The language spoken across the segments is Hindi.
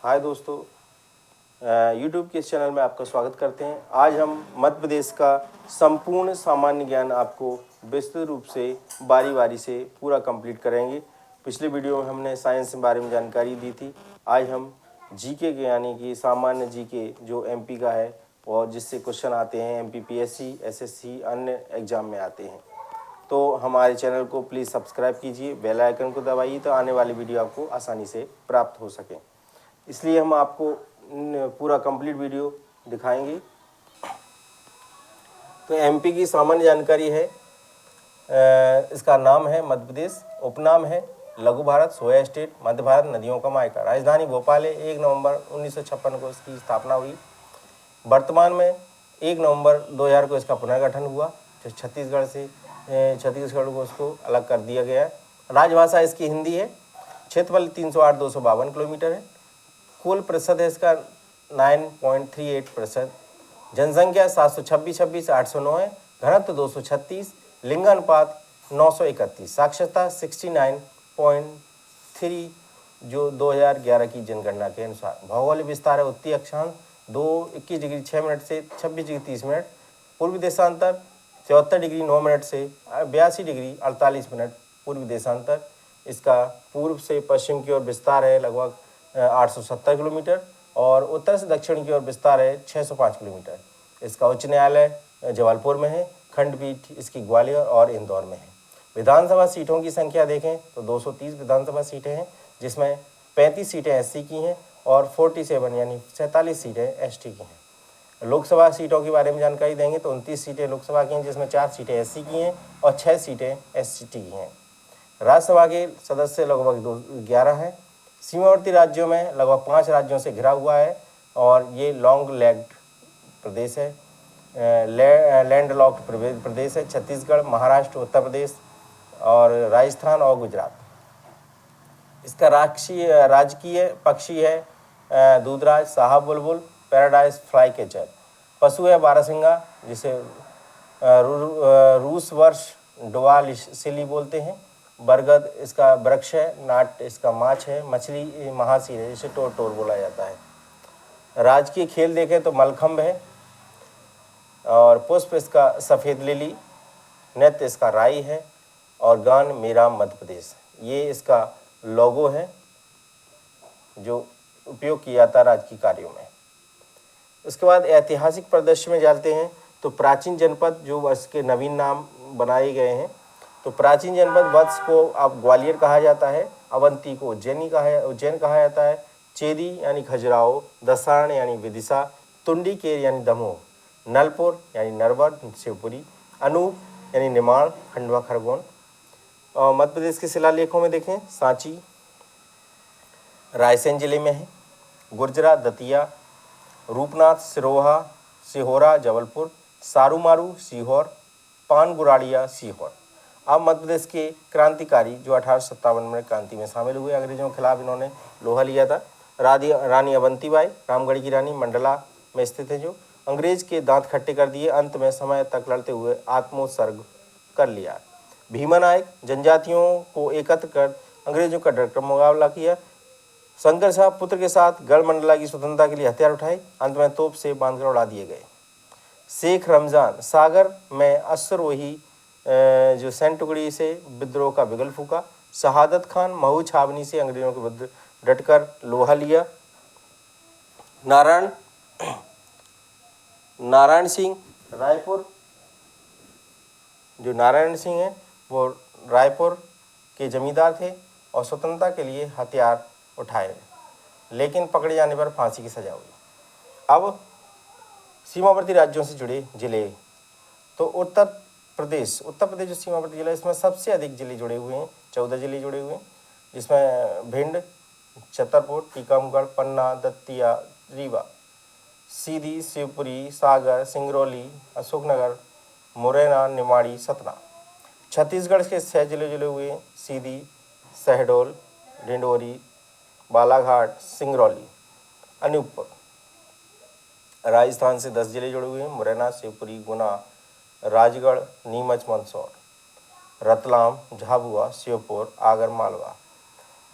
हाय दोस्तों, यूट्यूब के इस चैनल में आपका स्वागत करते हैं। आज हम मध्य प्रदेश का संपूर्ण सामान्य ज्ञान आपको विस्तृत रूप से बारी बारी से पूरा कंप्लीट करेंगे। पिछले वीडियो में हमने साइंस के बारे में जानकारी दी थी। आज हम जीके के यानी कि सामान्य जीके जो एमपी का है और जिससे क्वेश्चन आते हैं एमपीपीएससी, एसएससी, अन्य एग्जाम में आते हैं। तो हमारे चैनल को प्लीज़ सब्सक्राइब कीजिए, बेल आइकन को दबाइए तो आने वाली वीडियो आपको आसानी से प्राप्त हो सके। इसलिए हम आपको पूरा कंप्लीट वीडियो दिखाएंगे। तो एमपी की सामान्य जानकारी है। इसका नाम है मध्य प्रदेश, उपनाम है लघु भारत, सोया स्टेट, मध्य भारत, नदियों का मायका। राजधानी भोपाल है। 1 नवंबर 1956 को इसकी स्थापना हुई। वर्तमान में 1 नवंबर 2000 को इसका पुनर्गठन हुआ, जो छत्तीसगढ़ को उसको अलग कर दिया गया है। राजभाषा इसकी हिंदी है। क्षेत्रफल 308,252 किलोमीटर है। कुल प्रतिशत है इसका 9.38%। जनसंख्या 726,809 है। घनत्व 236। लिंगानुपात 931। साक्षरता 69.3 जो 2011 की जनगणना के अनुसार। भौगोलिक विस्तार है उत्तरी अक्षांश 21 डिग्री 6 मिनट से 26 डिग्री 30 मिनट। पूर्वी देशांतर 74 डिग्री 9 मिनट से 82 डिग्री 48 मिनट पूर्वी देशांतर। इसका पूर्व से पश्चिम की ओर विस्तार है लगभग 870 किलोमीटर और उत्तर से दक्षिण की ओर विस्तार है 605 किलोमीटर। इसका उच्च न्यायालय जबलपुर में है। खंडपीठ इसकी ग्वालियर और इंदौर में है। विधानसभा सीटों की संख्या देखें तो 230 विधानसभा सीटें हैं, जिसमें 35 सीटें एससी की हैं और 47 यानी 47 सीटें एसटी की हैं। लोकसभा सीटों के बारे में जानकारी देंगे तो 29 सीटें लोकसभा की हैं, जिसमें 4 सीटें एससी की हैं और 6 सीटें एसटी की हैं। राज्यसभा के सदस्य लगभग 11 हैं। सीमावर्ती राज्यों में लगभग 5 राज्यों से घिरा हुआ है और ये लॉन्ग लेग्ड प्रदेश है, लैंड लॉक्ड प्रदेश है। छत्तीसगढ़, महाराष्ट्र, उत्तर प्रदेश और राजस्थान और गुजरात। इसका राजकीय पक्षी है दूधराज, साहब बुलबुल, पैराडाइज फ्लाई कैचर। पशु है बारहसिंगा, जिसे रूस वर्ष डोवाल सिली बोलते हैं। बरगद इसका वृक्ष है। नाट इसका माछ है। मछली महासीर है, जिसे टोर टोर बोला जाता है। राजकीय खेल देखें तो मलखंभ है और पुष्प इसका सफ़ेद लिली। नृत्य इसका राई है और गान मेरा मध्य प्रदेश। ये इसका लोगो है जो उपयोग किया जाता है राजकीय कार्यों में। उसके बाद ऐतिहासिक परिदृश्य में जाते हैं तो प्राचीन जनपद जो वर्ष के नवीन नाम बनाए गए हैं। तो प्राचीन जनपद वत्स को अब ग्वालियर कहा जाता है। अवंती को उज्जैन कहा जाता है। चेदी यानी खजुराहो, दसारण यानी विदिशा, तुंडीकेर यानी दमोह, नलपुर यानी नरवर शिवपुरी, अनूप यानी निमाड़ खंडवा खरगोन। और मध्य प्रदेश के शिलालेखों में देखें सांची रायसेन जिले में है। गुर्जरा दतिया, रूपनाथ सिरोहा सिहोरा जबलपुर, सारूमारू सीहोर, पानगुराड़िया सीहोर। अब मध्य प्रदेश के क्रांतिकारी जो 1857 में क्रांति में शामिल हुए, अंग्रेजों के खिलाफ इन्होंने लोहा लिया था। रानी अवंतीबाई रामगढ़ की रानी मंडला में स्थित है, जो अंग्रेज के दांत खट्टे कर दिए। अंत में समय तक लड़ते हुए आत्मोत्सर्ग कर लिया। भीमा नायक जनजातियों को एकत्र कर अंग्रेजों का डटकर मुकाबला किया। शंकर साहब पुत्र के साथ गढ़ मंडला की स्वतंत्रता के लिए हथियार उठाए। अंत में तोप से बांधकर उड़ा दिए गए। शेख रमजान सागर में अश्वरोही जो सैन्य टुकड़ी से विद्रोह का बिगल फूका। शहादत खान महू छावनी से अंग्रेजों के विरुद्ध डटकर लोहा लिया। नारायण सिंह रायपुर, जो नारायण सिंह है वो रायपुर के जमींदार थे और स्वतंत्रता के लिए हथियार उठाए, लेकिन पकड़े जाने पर फांसी की सजा हुई। अब सीमावर्ती राज्यों से जुड़े जिले तो उत्तर प्रदेश जो सीमावर्ती जिला, इसमें सबसे अधिक जिले जुड़े हुए हैं। 14 जिले जुड़े हुए हैं, जिसमें भिंड, छतरपुर, टीकमगढ़, पन्ना, दतिया, रीवा, सीधी, शिवपुरी, सागर, सिंगरौली, अशोकनगर, मुरैना, निमाड़ी, सतना। छत्तीसगढ़ के 6 जिले जुड़े हुए हैं। सीधी, शहडोल, ढिंडोरी, बालाघाट, सिंगरौली, अनूपपुर। राजस्थान से 10 जिले जुड़े हुए हैं। मुरैना, शिवपुरी, गुना, राजगढ़, नीमच, मंदसौर, रतलाम, झाबुआ, श्योपुर, आगर मालवा।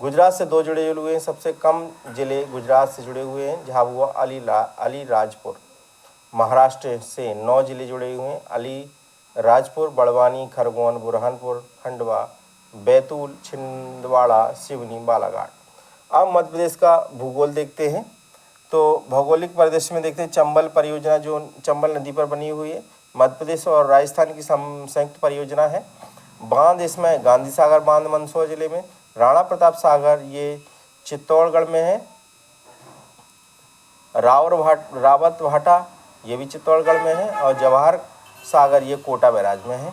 गुजरात से 2 जुड़े हुए हैं। सबसे कम जिले गुजरात से जुड़े हुए हैं झाबुआ, अलीराजपुर। महाराष्ट्र से 9 जिले जुड़े हुए हैं, अलीराजपुर, बड़वानी, खरगोन, बुरहानपुर, खंडवा, बैतूल, छिंदवाड़ा, सिवनी, बालाघाट। अब मध्य प्रदेश का भूगोल देखते हैं। तो भौगोलिक परिदृश्य में देखते हैं चंबल परियोजना जो चंबल नदी पर बनी हुई है, मध्य प्रदेश और राजस्थान की संयुक्त परियोजना है। बांध इसमें गांधी सागर बांध मंदसौर जिले में, राणा प्रताप सागर ये चित्तौड़गढ़ में है, रावत भाटा ये भी चित्तौड़गढ़ में है, और जवाहर सागर ये कोटा बैराज में है।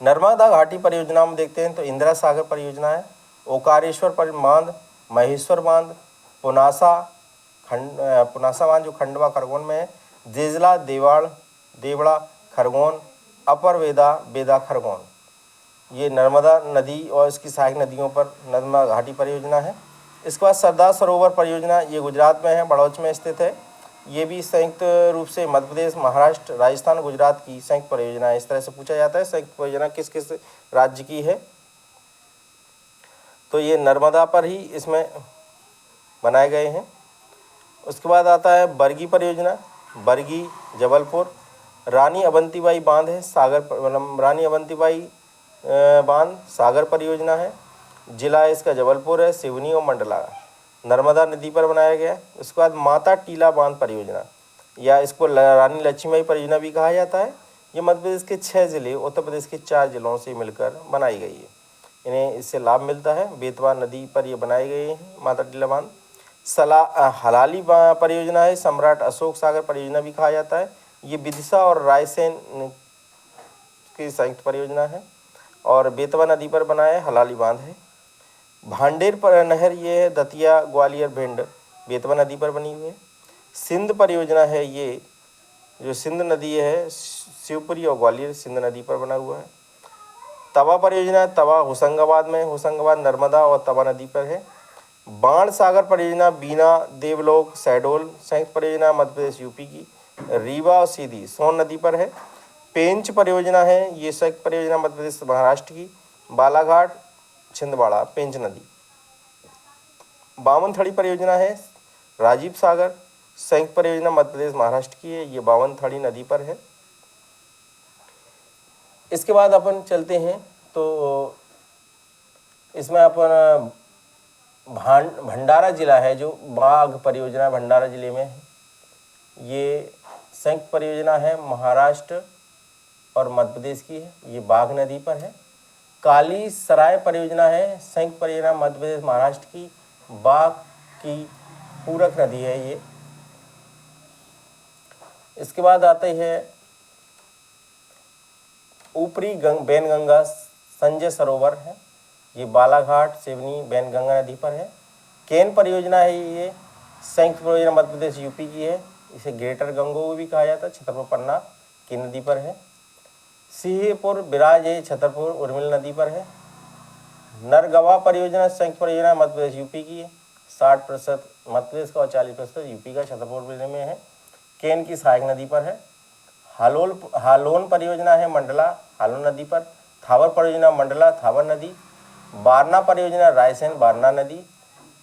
नर्मदा घाटी परियोजना में देखते हैं तो इंदिरा सागर परियोजना है, ओकारेश्वर बांध, महेश्वर बांध, पुनासा बांध जो खंडवा खरगोन में है, देजला देवड़ा खरगोन, अपर बेदा खरगोन। ये नर्मदा नदी और इसकी सहायक नदियों पर नर्मदा घाटी परियोजना है। इसके बाद सरदार सरोवर परियोजना ये गुजरात में है, बड़ौच में स्थित है। ये भी संयुक्त रूप से मध्य प्रदेश, महाराष्ट्र, राजस्थान, गुजरात की संयुक्त परियोजना है। इस तरह से पूछा जाता है संयुक्त परियोजना किस किस राज्य की है, तो ये नर्मदा पर ही इसमें बनाए गए हैं। उसके बाद आता है बरगी परियोजना, बरगी जबलपुर। रानी अवंतीबाई बांध है, रानी अवंतीबाई बांध सागर परियोजना है। जिला इसका जबलपुर है, सिवनी और मंडला नर्मदा नदी पर बनाया गया है। उसके बाद माता टीला बांध परियोजना या इसको रानी लक्ष्मीबाई परियोजना भी कहा जाता है। ये मध्य प्रदेश के 6 जिले उत्तर प्रदेश के 4 जिलों से मिलकर बनाई गई है। इन्हें इससे लाभ मिलता है। बेतवा नदी पर ये बनाए गए हैं माता टीला बांध। हलाली परियोजना है, सम्राट अशोक सागर परियोजना भी कहा जाता है। ये विदिशा और रायसेन की संयुक्त परियोजना है और बेतवा नदी पर बना है, हलाली बांध है। भांडेर पर नहर ये है, दतिया, ग्वालियर, भिंड, बेतवा नदी पर बनी हुई है। सिंध परियोजना है, ये जो सिंध नदी है शिवपुरी और ग्वालियर सिंध नदी पर बना हुआ है। तवा परियोजना, तवा होशंगाबाद में, होशंगाबाद नर्मदा और तवा नदी पर है। बाण सागर परियोजना बीना, देवलोक, शहडोल संयुक्त परियोजना मध्य प्रदेश यूपी की। रीवा और सीधी सोन नदी पर है। पेंच परियोजना है, ये संयुक्त परियोजना मध्य प्रदेश महाराष्ट्र की। बालाघाट, छिंदवाड़ा, पेंच नदी। बावनथड़ी परियोजना है, राजीव सागर संयुक्त परियोजना मध्य प्रदेश महाराष्ट्र की है। ये बावनथड़ी नदी पर है। इसके बाद अपन चलते हैं तो इसमें अपन भंडारा जिला है जो बाघ परियोजना भंडारा जिले में है। ये संयुक्त परियोजना है महाराष्ट्र और मध्य प्रदेश की है। ये बाघ नदी पर है। काली सराय परियोजना है, संयुक्त परियोजना मध्य प्रदेश महाराष्ट्र की। बाघ की पूरक नदी है ये। इसके बाद आते हैं ऊपरी बैनगंगा संजय सरोवर है। ये बालाघाट, सिवनी, बैनगंगा नदी पर है। केन परियोजना है, ये संयुक्त परियोजना मध्य प्रदेश यूपी की है। इसे ग्रेटर गंगोत्री भी कहा जाता है। छतरपुर पन्ना की नदी पर है। सिंहपुर बिराज ये छतरपुर उर्मिल नदी पर है। नरगवा परियोजना संयुक्त परियोजना मध्य प्रदेश यूपी की है। 60% मध्य प्रदेश का और 40% यूपी का, छतरपुर जिले में है। केन की सहायक नदी पर है। हालोन परियोजना है मंडला, हालोन नदी पर। थावर परियोजना मंडला, थावर नदी। बारना परियोजना रायसेन, बारना नदी।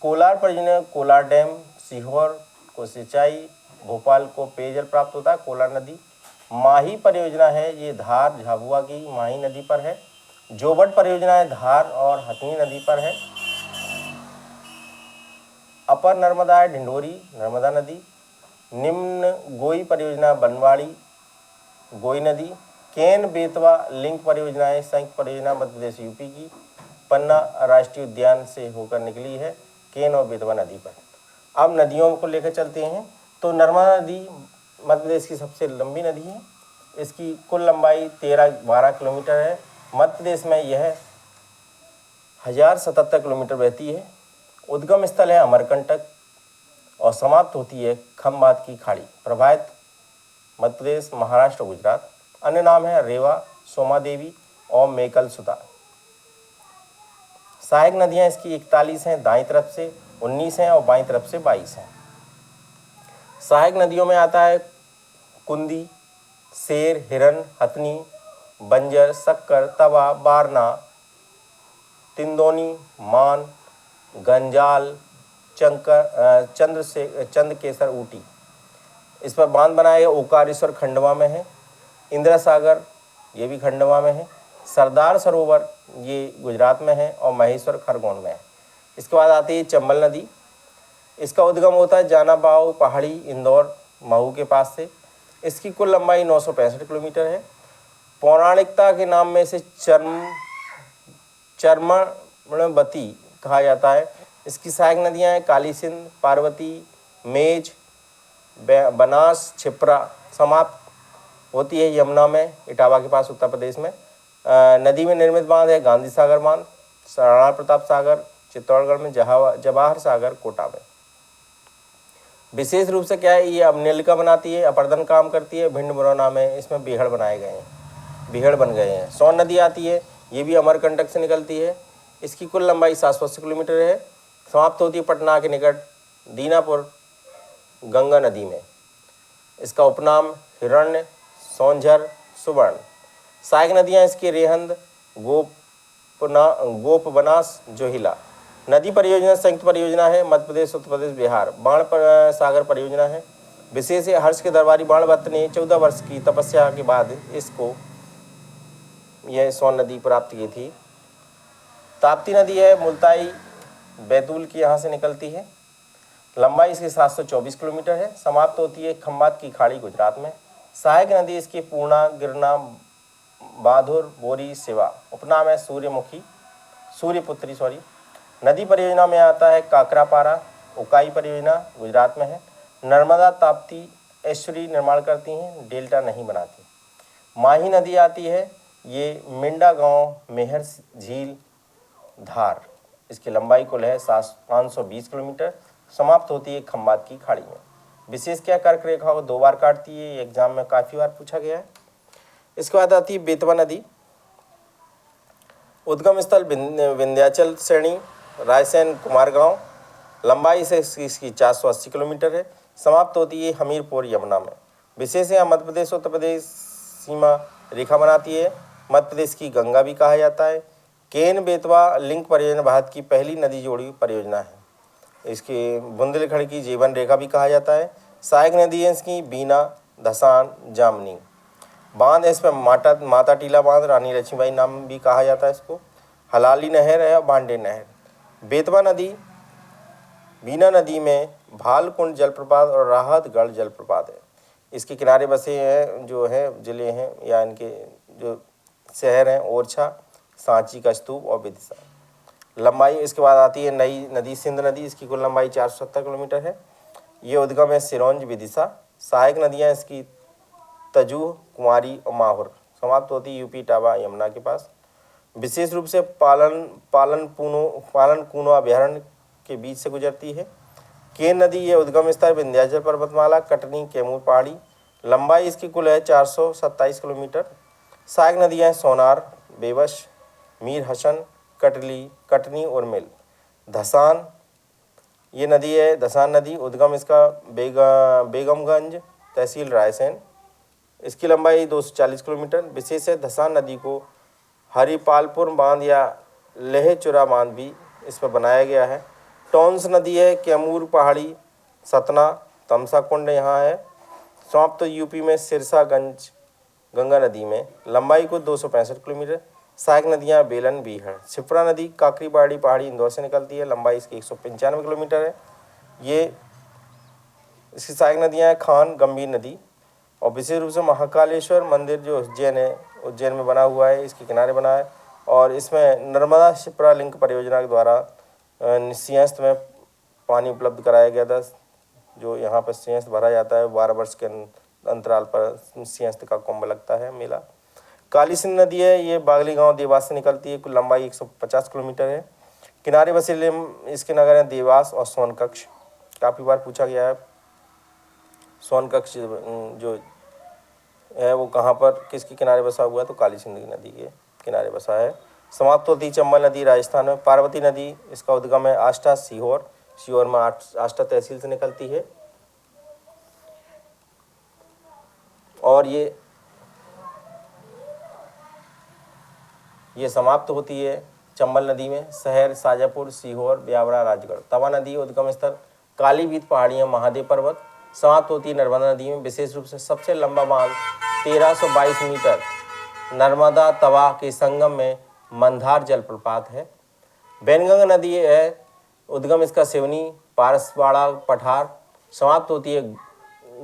कोलार परियोजना कोलार डैम, सीहोर को सिंचाई, भोपाल को पेयजल प्राप्त होता है, कोलार नदी। माही परियोजना है, ये धार झाबुआ की माही नदी पर है। जोबट परियोजना है, धार और हथनी नदी पर है। अपर नर्मदा है, ढिंडोरी नर्मदा नदी। निम्न गोई परियोजना बनवाड़ी, गोई नदी। केन बेतवा लिंक परियोजना है, संयुक्त परियोजना मध्य प्रदेश यूपी की। पन्ना राष्ट्रीय उद्यान से होकर निकली है, केन और बेतवा नदी पर। अब नदियों को लेकर चलते हैं तो नर्मदा नदी मध्य प्रदेश की सबसे लंबी नदी है। इसकी कुल लंबाई 13-12 किलोमीटर है। मध्य प्रदेश में यह 1077 किलोमीटर बहती है। उद्गम स्थल है अमरकंटक और समाप्त होती है खंबात की खाड़ी। प्रवाहित मध्य प्रदेश, महाराष्ट्र, गुजरात। अन्य नाम है रेवा, सोमादेवी और मेकल सुता। सहायक नदियां इसकी 41 हैं, दाईं तरफ से 19 हैं और बाईं तरफ से 22 हैं। सहायक नदियों में आता है कुंदी, शेर, हिरन, हथनी, बंजर, शक्कर, तवा, बारना, तिंदोनी, मान, गंजाल, चंद्रकेसर, ऊटी। इस पर बांध बनाया गया। ओकारेश्वर खंडवा में है। इंदिरा सागर ये भी खंडवा में है। सरदार सरोवर ये गुजरात में है और महेश्वर खरगोन में है। इसके बाद आती है चंबल नदी। इसका उद्गम होता है जानाबाव पहाड़ी, इंदौर, महू के पास से। इसकी कुल लंबाई 965 किलोमीटर है। पौराणिकता के नाम में इसे चर्मणवती कहा जाता है। इसकी सहायक नदियां हैं काली सिंध, पार्वती, मेज, बनास, छिप्रा। समाप्त होती है यमुना में, इटावा के पास, उत्तर प्रदेश में। नदी में निर्मित बांध है गांधी सागर बांध, राणा प्रताप सागर चित्तौड़गढ़ में, जवाहर सागर कोटा में। विशेष रूप से क्या है, ये अवनिलिका बनाती है, अपर्दन काम करती है। भिंड मुरैना में इसमें बीहड़ बनाए गए हैं, बीहड़ बन गए हैं। सोन नदी आती है, ये भी अमरकंटक से निकलती है। इसकी कुल लंबाई 780 किलोमीटर है। समाप्त होती है पटना के निकट दीनापुर गंगा नदी में। इसका उपनाम हिरण्य, सोनझर, सुवर्ण। सहायक नदियाँ इसकी रेहंद, गोपबनास, जोहिला। नदी परियोजना संयुक्त परियोजना है, मध्य प्रदेश, उत्तर प्रदेश, बिहार। बाण सागर परियोजना है। विशेष है हर्ष के दरबारी बाणभट्ट ने 14 वर्ष की तपस्या के बाद इसको यह सोन नदी प्राप्त की थी। ताप्ती नदी है, मुल्ताई बैतूल की यहाँ से निकलती है। लंबाई इसकी 724 किलोमीटर है। समाप्त होती है खंबात की खाड़ी, गुजरात में। सहायक नदी इसकी पूर्णा, गिरना, बाधुर, बोरी, सेवा। उपनाम है सूर्यपुत्री। नदी परियोजना में आता है काकरापारा, उकाई परियोजना गुजरात में है। नर्मदा, ताप्ती, ऐश्वरी निर्माण करती हैं, डेल्टा नहीं बनाती। माही नदी आती है, ये मिंडा गांव, मेहर झील, धार। इसकी लंबाई कुल है 520 किलोमीटर। समाप्त होती है खंबात की खाड़ी में। विशेष क्या, कर्क रेखा को 2 बार काटती है, एग्जाम में काफ़ी बार पूछा गया है। इसके बाद आती है बेतवा नदी। उद्गम स्थल विंध्याचल श्रेणी, रायसेन, कुमारगांव। लंबाई से इसकी 480 किलोमीटर है। समाप्त होती है हमीरपुर, यमुना में। विशेष है मध्य प्रदेश उत्तर प्रदेश सीमा रेखा बनाती है। मध्य प्रदेश की गंगा भी कहा जाता है। केन बेतवा लिंक परियोजना भारत की पहली नदी जोड़ी परियोजना है। इसके बुंदेलखंड की जीवन रेखा भी कहा जाता है। सहायक नदी है इसकी बीना, धसान, जामनी। बांध है इसमें माता टीला बांध, रानी लक्ष्मीबाई नाम भी कहा जाता है इसको। हलाली नहर है और बांडे नहर। बेतवा नदी, बीना नदी में भालकुंड जलप्रपात और राहतगढ़ जलप्रपात है। इसके किनारे बसे हैं जो है जिले हैं या इनके जो शहर हैं ओरछा, सांची का स्तूप और विदिशा। लंबाई इसके बाद आती है नई नदी सिंध नदी। इसकी कुल लंबाई 470 किलोमीटर है। ये उद्गम है सिरोंज, विदिशा। सहायक नदियाँ इसकी तजू, कुमारी और माहुर। समाप्त होती है यूपी, इटावा, यमुना के पास। विशेष रूप से पालन कूनो अभयारण्य के बीच से गुजरती है। केन नदी ये उद्गम स्थल विंध्याचल पर्वतमाला, कटनी, कैमूर पहाड़ी। लंबाई इसकी कुल है 427 किलोमीटर। सहायक नदियाँ हैं सोनार, बेवश, मीर हसन, कटनी और मिल। धसान ये नदी है, धसान नदी। उद्गम इसका बेगमगंज, तहसील रायसेन। इसकी लंबाई 240 किलोमीटर। विशेष है धसान नदी को हरिपालपुर बांध या लेहचुरा बांध भी इस पर बनाया गया है। टॉन्स नदी है, कैमूर पहाड़ी, सतना, तमसा कुंड यहाँ है। समाप्त यूपी में सिरसागंज गंगा नदी में। लंबाई को 265 किलोमीटर। सहायक नदियाँ बेलन, बीहड़। छिप्रा नदी काकरीबाड़ी पहाड़ी, इंदौर से निकलती है। लंबाई इसकी 195 किलोमीटर है। ये इसकी सहायक नदियाँ हैं खान, गंभीर नदी। और विशेष रूप से महाकालेश्वर मंदिर जो उज्जैन है, उज्जैन में बना हुआ है, इसके किनारे बना है। और इसमें नर्मदा शिप्रा लिंक परियोजना के द्वारा सिंहस्थ में पानी उपलब्ध कराया गया था। जो यहाँ पर सिंहस्थ भरा जाता है, 12 वर्ष के अंतराल पर सिंहस्थ का कुंभ लगता है, मेला। काली सिंध नदी है, ये बागली गांव, देवास से निकलती है। कुल लंबाई 150 किलोमीटर है। किनारे बसे इसके नगर हैं देवास और सोनकक्ष। काफ़ी बार पूछा गया है सोनकक्ष जो है वो कहाँ पर, किसके किनारे बसा हुआ है, तो काली सिंध नदी के किनारे बसा है। समाप्त होती चंबल नदी राजस्थान में। पार्वती नदी इसका उद्गम है आष्टा, सीहोर में आष्टा तहसील से निकलती है। और ये समाप्त होती है चंबल नदी में। शहर शाजापुर, सीहोर, ब्यावरा, राजगढ़। तवा नदी उद्गम स्थल कालीभीत पहाड़ियाँ, महादेव पर्वत। समाप्त होती है नर्मदा नदी में। विशेष रूप से सबसे लंबा बांध 1322 मीटर नर्मदा तवा के संगम में मंदार जलप्रपात है। वैनगंगा नदी है उद्गम इसका सिवनी, पारसवाड़ा, पठार। समाप्त होती है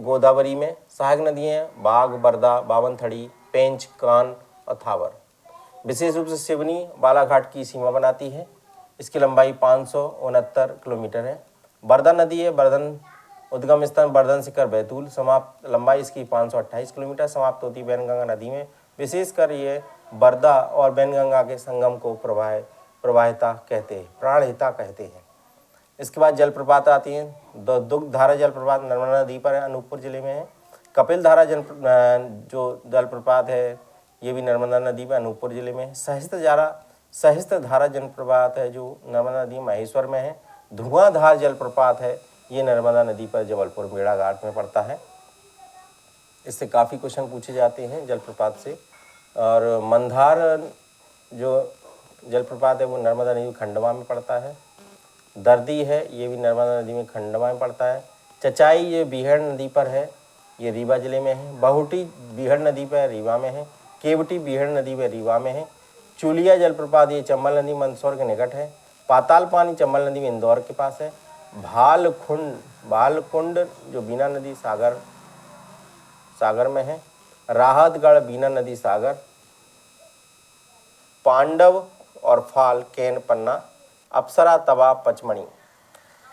गोदावरी में। सहायक नदियाँ बाघ, बरदा, बावनथड़ी, पेंच, कान और थावर। विशेष रूप से सिवनी बालाघाट की सीमा बनाती है। इसकी लंबाई 569 किलोमीटर है। बरदा नदी है बर्धन उद्गम स्थान बर्धन शिखर बैतूल। समाप्त लंबाई इसकी 528 किलोमीटर। समाप्त होती है वैनगंगा नदी में। विशेषकर ये बरदा और वैनगंगा के संगम को प्रवाहिता कहते हैं, प्राणहिता कहते हैं। इसके बाद जलप्रपात आती हैं। दुग्ध धारा जलप्रपात नर्मदा नदी पर है, अनूपपुर जिले में है। कपिल धारा जो जलप्रपात है ये भी नर्मदा नदी में, अनूपपुर जिले में है। सहिस्त्र धारा जलप्रपात है जो नर्मदा नदी महेश्वर में है। धुआंधार जलप्रपात है ये नर्मदा नदी पर जबलपुर भेड़ाघाट में पड़ता है। इससे काफ़ी क्वेश्चन पूछे जाते हैं जलप्रपात से। और मंदार जो जलप्रपात है वो नर्मदा नदी खंडवा में पड़ता है। दर्दी है ये भी नर्मदा नदी में खंडवा में पड़ता है। चचाई ये बीहड़ नदी पर है, ये रीवा जिले में है। बहुटी बीहड़ नदी पर रीवा में है। केवटी बीहड़ नदी पर रीवा में है। चुलिया जलप्रपात ये चंबल नदी मंदसौर के निकट है। पाताल पानी चंबल नदी में इंदौर के पास है। भालकुंड जो बीना नदी सागर में है। राहतगढ़ बीना नदी सागर। पांडव और फाल केन पन्ना। अप्सरा तवा पचमणी।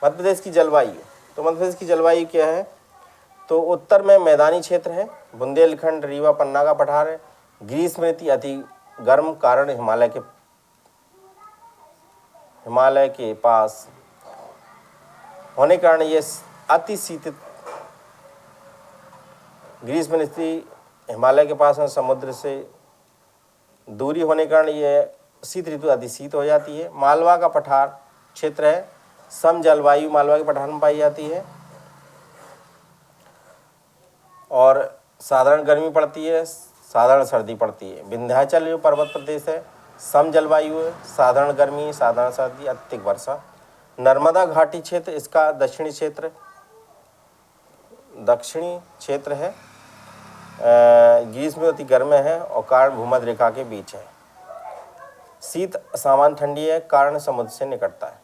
मध्य प्रदेश की जलवायु, तो मध्य प्रदेश की जलवायु क्या है, तो उत्तर में मैदानी क्षेत्र है। बुंदेलखंड, रीवा, पन्ना का पठार है। ग्रीष्म ऋतु अति गर्म कारण हिमालय के पास होने के कारण ये अति शीत। ग्रीष्म ऋतु हिमालय के पास में समुद्र से दूरी होने के कारण ये शीत ऋतु अति शीत हो जाती है। मालवा का पठार क्षेत्र है। सम जलवायु मालवा के पठार में पाई जाती है और साधारण गर्मी पड़ती है, साधारण सर्दी पड़ती है। विंध्याचल जो पर्वत प्रदेश है सम जलवायु है, साधारण गर्मी, साधारण सर्दी, अत्यधिक वर्षा। नर्मदा घाटी क्षेत्र इसका दक्षिणी क्षेत्र है। ग्रीष्म में अति गर्म है और कारण भूमध्य रेखा के बीच है। शीत सामान्य ठंडी है, कारण समुद्र से निकटता है।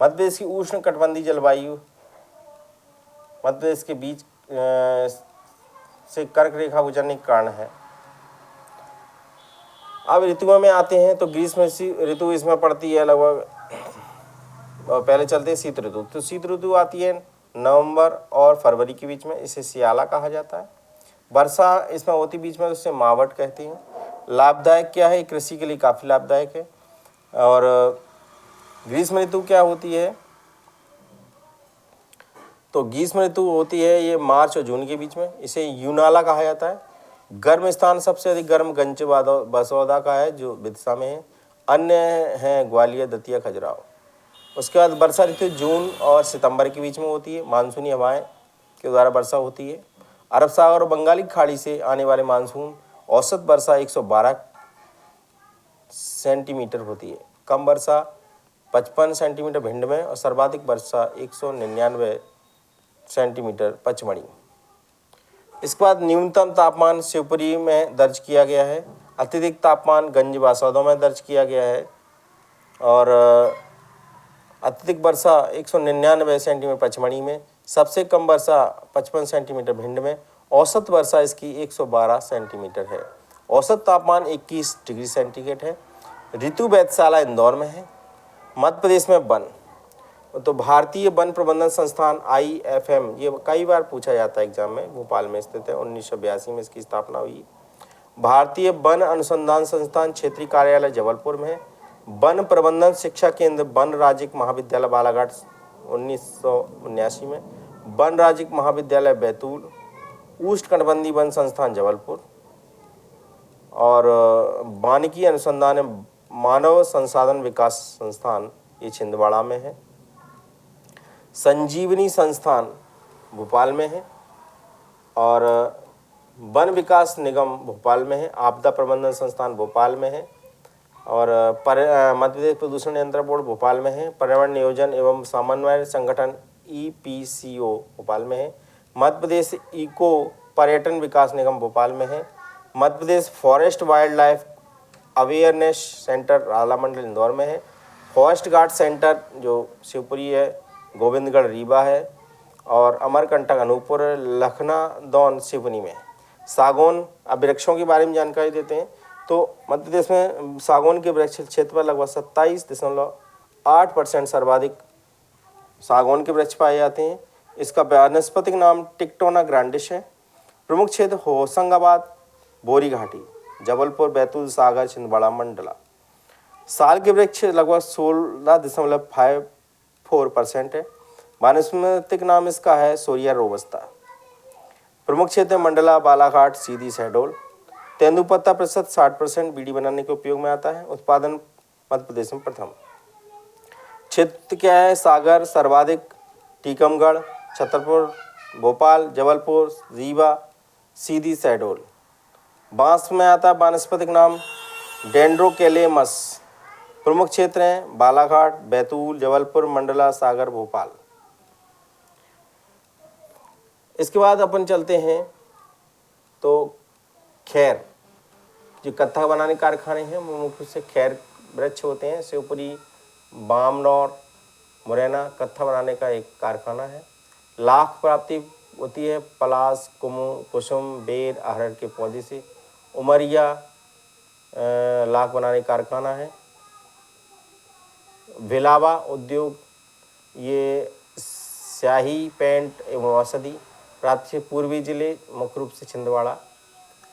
मध्य प्रदेश की उष्ण कटिबंधीय जलवायु मध्य प्रदेश के बीच से कर्क रेखा गुजरने के कारण है। अब ऋतुओं में आते हैं तो ग्रीष्म ऋतु इसमें पड़ती है लगभग, पहले चलते हैं शीत ऋतु। तो शीत ऋतु आती है नवंबर और फरवरी के बीच में, इसे सियाला कहा जाता है। वर्षा इसमें होती बीच में, उससे मावट कहते हैं। लाभदायक क्या है, कृषि के लिए काफ़ी लाभदायक है। और ग्रीष्म ऋतु क्या होती है, तो ग्रीष्म ऋतु होती है ये मार्च और जून के बीच में, इसे यूनाला कहा जाता है। गर्म स्थान सबसे अधिक गर्म गंज बसौदा का है जो विदिशा में है। अन्य हैं ग्वालियर, दतिया, खजुराहो। उसके बाद वर्षा ऋतु जून और सितंबर के बीच में होती है। मानसूनी हवाएं के द्वारा वर्षा होती है। अरब सागर और बंगाली खाड़ी से आने वाले मानसून औसत वर्षा 112 सेंटीमीटर होती है। कम वर्षा 55 सेंटीमीटर भिंड में और सर्वाधिक वर्षा 199 सेंटीमीटर पचमढ़ी। इसके बाद न्यूनतम तापमान शिवपुरी में दर्ज किया गया है। अत्यधिक तापमान गंज बासौदा में दर्ज किया गया है। और अत्यधिक वर्षा 199 सेंटीमीटर पचमढ़ी में। सबसे कम वर्षा 55 सेंटीमीटर भिंड में। औसत वर्षा इसकी 112 सेंटीमीटर है। औसत तापमान 21 डिग्री सेंटीग्रेड है। ऋतु वेधशाला इंदौर में है। मध्य प्रदेश में वन, तो भारतीय वन प्रबंधन संस्थान IFM, ये कई बार पूछा जाता है एग्जाम में, भोपाल में स्थित है। 1982 में इसकी स्थापना हुई। भारतीय वन अनुसंधान संस्थान क्षेत्रीय कार्यालय जबलपुर में है। वन प्रबंधन शिक्षा केंद्र वन राज्य महाविद्यालय बालाघाट 1979 में। वन राज्य महाविद्यालय बैतूल। उष्णकटिबंधीय वन संस्थान जबलपुर। और वानिकी अनुसंधान मानव संसाधन विकास संस्थान ये छिंदवाड़ा में है। संजीवनी संस्थान भोपाल में है। और वन विकास निगम भोपाल में है। आपदा प्रबंधन संस्थान भोपाल में है। और मध्य प्रदेश प्रदूषण नियंत्रण बोर्ड भोपाल में है। पर्यावरण नियोजन एवं समन्वय संगठन EPCO भोपाल में है। मध्य प्रदेश इको पर्यटन विकास निगम भोपाल में है। Madhya Pradesh forest wildlife awareness centre Ralamandal Indore में है। फॉरेस्ट गार्ड सेंटर जो शिवपुरी है, गोविंदगढ़ रीवा है और अमरकंटक अनूपपुर, लखनादौन सिवनी में है। सागौन, अब वृक्षों के बारे में जानकारी देते हैं। तो मध्य प्रदेश में सागौन के वृक्ष क्षेत्र पर लगभग 27.8% सर्वाधिक सागौन के वृक्ष पाए जाते हैं। इसका वानस्पतिक नाम टिक्टोना ग्रांडिस है। प्रमुख क्षेत्र होशंगाबाद, बोरी घाटी, जबलपुर, बैतूल, सागर, छिंदवाड़ा, मंडला। साल के वृक्ष लगभग 16.54% है। वानस्पतिक नाम इसका है सोरिया रोबस्ता। प्रमुख क्षेत्र मंडला, बालाघाट, सीधी, शहडोल। तेंदुपत्ता प्रतिशत 60% बीड़ी बनाने के उपयोग में आता है। उत्पादन मध्य प्रदेश में प्रथम। क्षेत्र क्या है? सागर सर्वाधिक, टीकमगढ़, छतरपुर, भोपाल, जबलपुर, रीवा, सीधी, शहडोल। बांस में आता है वानस्पतिक नाम डेंड्रोकेलेमस। प्रमुख क्षेत्र हैं बालाघाट, बैतूल, जबलपुर, मंडला, सागर, भोपाल। इसके बाद अपन चलते हैं तो खैर, जो कत्था बनाने के कारखाने हैं वो मुख्य रूप से खैर वृक्ष होते हैं। शिवपुरी, बामनौर, मुरैना कत्था बनाने का एक कारखाना है। लाख प्राप्ति होती है पलाश, कुसुम, बेर, अरहर के पौधे से। उमरिया लाख बनाने का कारखाना है। भिलावा उद्योग, ये स्याही, पेंट एवं औषधि प्राप्ति से पूर्वी जिले मुख्य रूप से छिंदवाड़ा।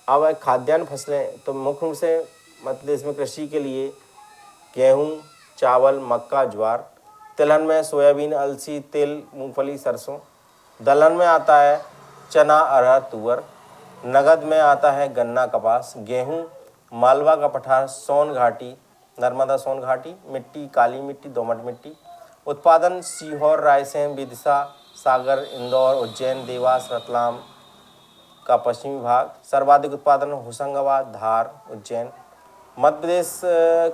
अब खाद्यान्न फसलें, तो मुख्य रूप से मध्य प्रदेश में कृषि के लिए गेहूँ, चावल, मक्का, ज्वार। तिलहन में सोयाबीन, अलसी, तिल, मूंगफली, सरसों। दलहन में आता है चना, अरहर, तुअर। नगद में आता है गन्ना, कपास, गेहूँ, मालवा का पठार, सोन घाटी, नर्मदा सोन घाटी। मिट्टी काली मिट्टी, दोमट मिट्टी। उत्पादन सीहोर, रायसेन, विदिशा, सागर, इंदौर, उज्जैन, देवास, रतलाम का पश्चिमी भाग। सर्वाधिक उत्पादन होशंगाबाद, धार, उज्जैन। मध्य प्रदेश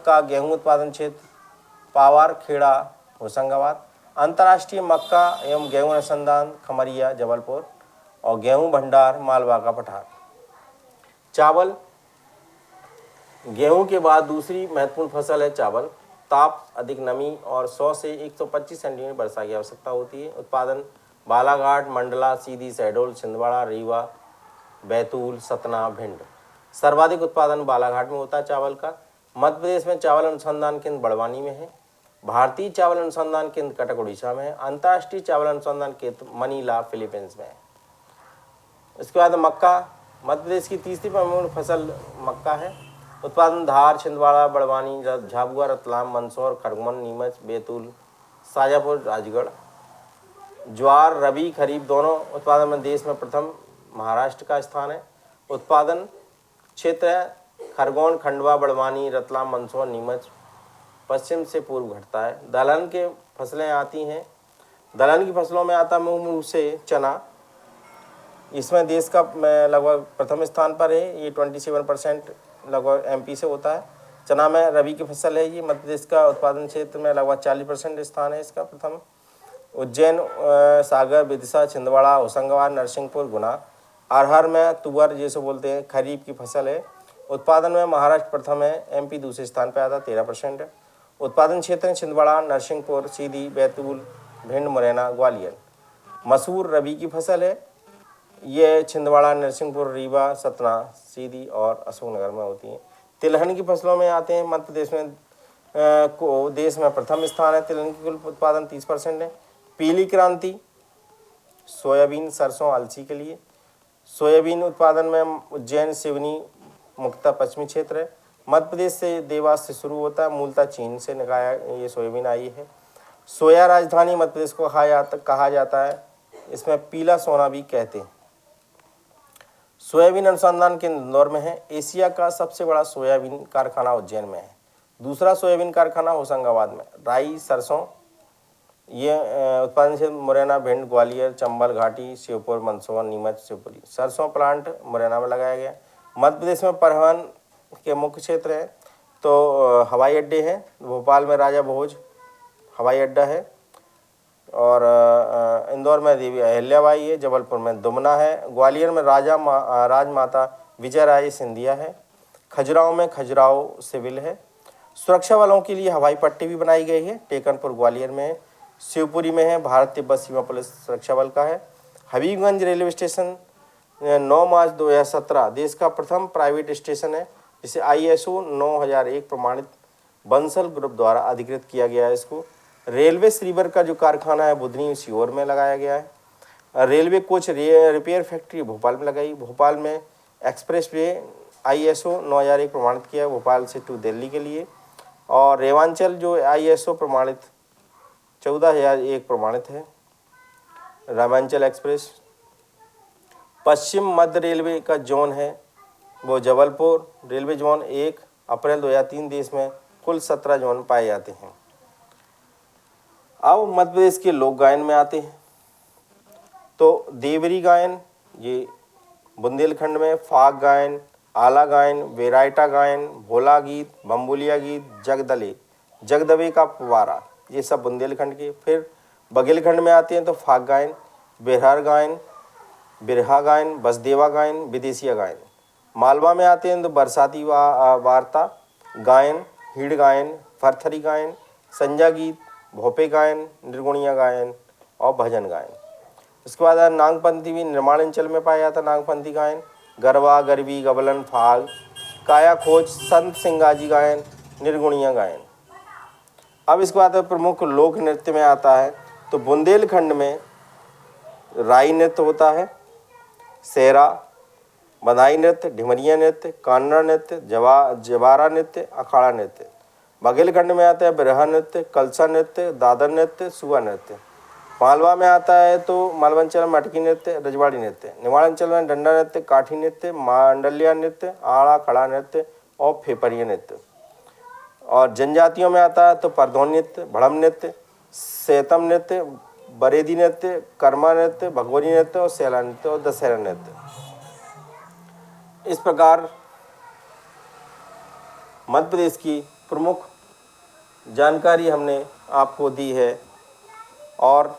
का गेहूं उत्पादन क्षेत्र पावर, खेड़ा, होशंगाबाद। अंतर्राष्ट्रीय मक्का एवं गेहूं अनुसंधान खमरिया, जबलपुर और गेहूं भंडार मालवा का पठार। चावल, गेहूं के बाद दूसरी महत्वपूर्ण फसल है चावल। ताप, अधिक नमी और 100 से 125 सेंटीमीटर वर्षा की आवश्यकता होती है। उत्पादन बालाघाट, मंडला, सीधी, शहडोल, छिंदवाड़ा, रीवा, बैतूल, सतना, भिंड। सर्वाधिक उत्पादन बालाघाट में होता है चावल का। मध्य प्रदेश में चावल अनुसंधान केंद्र बड़वानी में है। भारतीय चावल अनुसंधान केंद्र कटक उड़ीसा में है। अंतर्राष्ट्रीय चावल अनुसंधान केंद्र मनीला, फिलीपींस में है। इसके बाद मक्का, मध्य प्रदेश की तीसरी प्रमुख फसल मक्का है। उत्पादन धार, छिंदवाड़ा, बड़वानी, झाबुआ, रतलाम, मंदसौर, खरगोन, नीमच, बैतूल, शाजापुर, राजगढ़। ज्वार रबी खरीफ दोनों उत्पादन में देश में प्रथम महाराष्ट्र का स्थान है। उत्पादन क्षेत्र है खरगोन, खंडवा, बड़वानी, रतलाम, मंदसौर, नीमच। पश्चिम से पूर्व घटता है। दलहन के फसलें आती हैं। दलहन की फसलों में आता मुख्य रूप से चना। इसमें देश का लगभग प्रथम स्थान पर है। ये 27% लगभग MP से होता है। चना में रबी की फसल है। ये मध्य प्रदेश का उत्पादन क्षेत्र में लगभग 40% स्थान है इसका प्रथम। उज्जैन, सागर, विदिशा, छिंदवाड़ा, होशंगाबाद, नरसिंहपुर, गुना। अरहर में तुअर जैसे बोलते हैं, खरीफ की फसल है। उत्पादन में महाराष्ट्र प्रथम है। MP दूसरे स्थान पर आता 13% है। उत्पादन क्षेत्र है छिंदवाड़ा, नरसिंहपुर, सीधी, बैतूल, भिंड, मुरैना, ग्वालियर। मसूर रबी की फसल है। ये छिंदवाड़ा, नरसिंहपुर, रीवा, सतना, सीधी और अशोकनगर में होती हैं। तिलहन की फसलों में आते हैं। मध्य प्रदेश में को देश में प्रथम स्थान है। तिलहन की कुल उत्पादन 30% है। पीली क्रांति, सोयाबीन, सरसों, अलसी के लिए। सोयाबीन उत्पादन में उज्जैन, सिवनी मुख्यतः पश्चिमी क्षेत्र है। मध्य प्रदेश से देवास से शुरू होता है। मूलतः चीन से निकाया ये सोयाबीन आई है। सोया राजधानी मध्य प्रदेश को कहा जाता है। इसमें पीला सोना भी कहते हैं। सोयाबीन अनुसंधान केंद्र इंदौर में है। एशिया का सबसे बड़ा सोयाबीन कारखाना उज्जैन में है। दूसरा सोयाबीन कारखाना होशंगाबाद में। राई, सरसों, ये उत्पादन क्षेत्र मुरैना, भिंड, ग्वालियर, चंबल घाटी, शिवपुर, मंदसौर, नीमच, शिवपुरी। सरसों प्लांट मुरैना में लगाया गया। मध्य प्रदेश में परिवहन के मुख्य क्षेत्र है तो हवाई अड्डे हैं, भोपाल में राजा भोज हवाई अड्डा है, और इंदौर में देवी अहिल्याबाई है, जबलपुर में दुमना है, ग्वालियर में राजमाता विजयराजे सिंधिया है, खजुराहो में खजुराहो सिविल है। सुरक्षा बलों के लिए हवाई पट्टी भी बनाई गई है, टेकनपुर ग्वालियर में है, शिवपुरी में है, भारत तिब्बत सीमा पुलिस सुरक्षा बल का है। हबीबगंज रेलवे स्टेशन 9 मार्च 2017 देश का प्रथम प्राइवेट स्टेशन है, जिसे ISO 9001 प्रमाणित बंसल ग्रुप द्वारा अधिकृत किया गया है। इसको रेलवे स्लीपर का जो कारखाना है बुधनी सीहोर में लगाया गया है। Railway coach repair factory Bhopal में लगाई। भोपाल में एक्सप्रेस वे ISO 9001 प्रमाणित किया है, भोपाल से टू दिल्ली के लिए। और रेवांचल जो ISO प्रमाणित 14001 प्रमाणित है, रेवांचल एक्सप्रेस। पश्चिम मध्य रेलवे का जोन है वो जबलपुर रेलवे जोन 1 अप्रैल 2003 देश में कुल 17 जोन पाए जाते हैं। अब मध्य प्रदेश के लोक गायन में आते हैं, तो देवरी गायन ये बुंदेलखंड में, फाग गायन, आला गायन, वेराइटा गायन, भोला गीत, बम्बुलिया गीत, जगदले, जगदबे का पुवारा, ये सब बुंदेलखंड के। फिर बघेलखंड में आते हैं तो फाग गायन, बिरहर गायन, बिरहा गायन, बसदेवा गायन, विदेशिया गायन। मालवा में आते हैं तो बरसाती वार्ता गायन, हीड़ गायन, फरथरी गायन, संजा गीत, भोपे गायन, निर्गुणिया गायन और भजन गायन। उसके बाद नागपंथी भी निर्माण अंचल में पाया जाता, नागपंथी गायन, गरबा, गरबी, गबलन, फाग, काया खोज, संत सिंगाजी गायन, निर्गुणिया गायन। अब इसके बाद प्रमुख लोक नृत्य में आता है, तो बुंदेलखंड में राई नृत्य होता है, सेहरा, बधाई नृत्य, ढिमरिया नृत्य, कान्ना नृत्य, जवारा नृत्य, अखाड़ा नृत्य। बघेलखंड में आता है बिरहा नृत्य, कलसा नृत्य, दादर नृत्य, सुआ नृत्य। मालवा में आता है तो मालवांचल में मटकी नृत्य, रजवाड़ी नृत्य। निवाड़ांचल में डंडा नृत्य, काठी नृत्य, मांडलिया नृत्य, आड़ा खड़ा नृत्य और फेपरिया नृत्य। और जनजातियों में आता है तो परधौन नृत्य, भड़म नृत्य, सेतम नृत्य, बरेदी नृत्य, कर्मा नृत्य, भगवरी नृत्य और सेला नृत्य और दशहरा नृत्य। इस प्रकार मध्य प्रदेश की प्रमुख जानकारी हमने आपको दी है। और